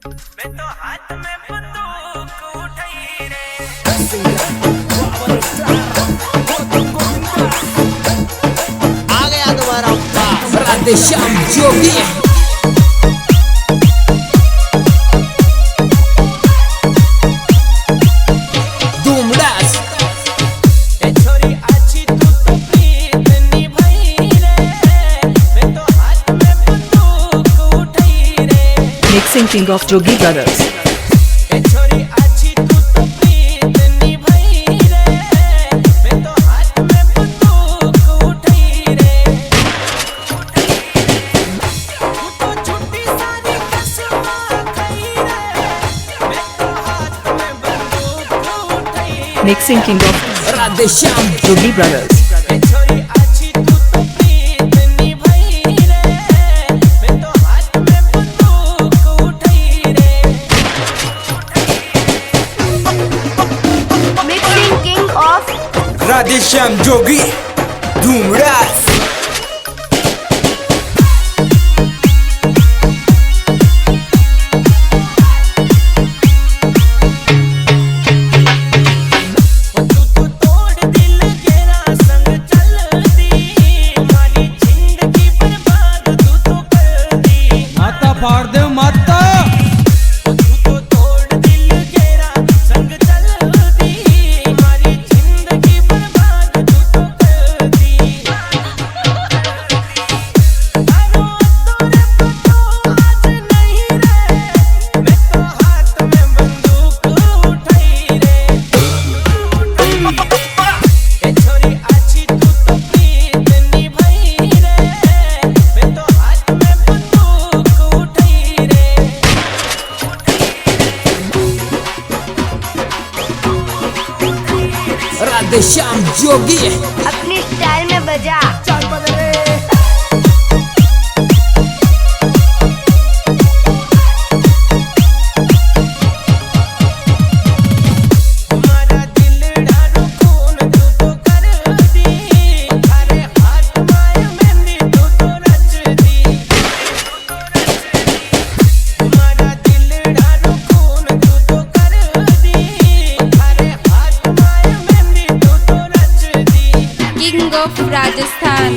मैं तो हाथ में बंदूक उठाई रे। आ गया तुम्हारा राधेश्याम जोगी Mixing king of Jogi Brothers. Mixing king of Radhesham Jogi Brothers. Radhesham Jogi Dhumras माता फाड़ दे माता Radhesham Jogi अपनी स्टाइल में बजा Rajasthan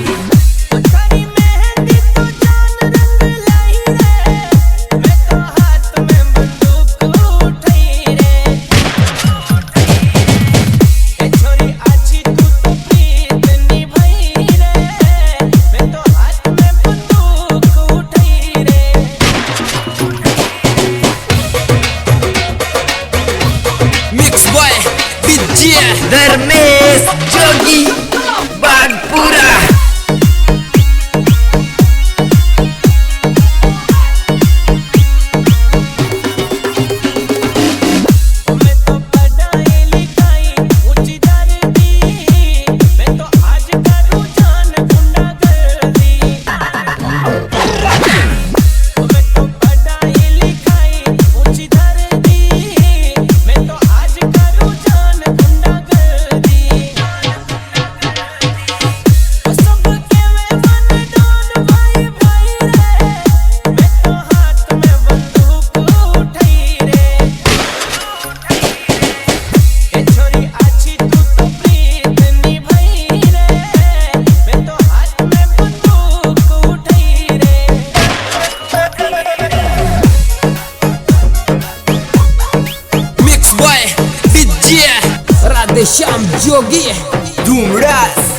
Mix Boy DJ Dharmesh Jogi Bagpura Radhesham Jogi Dhumras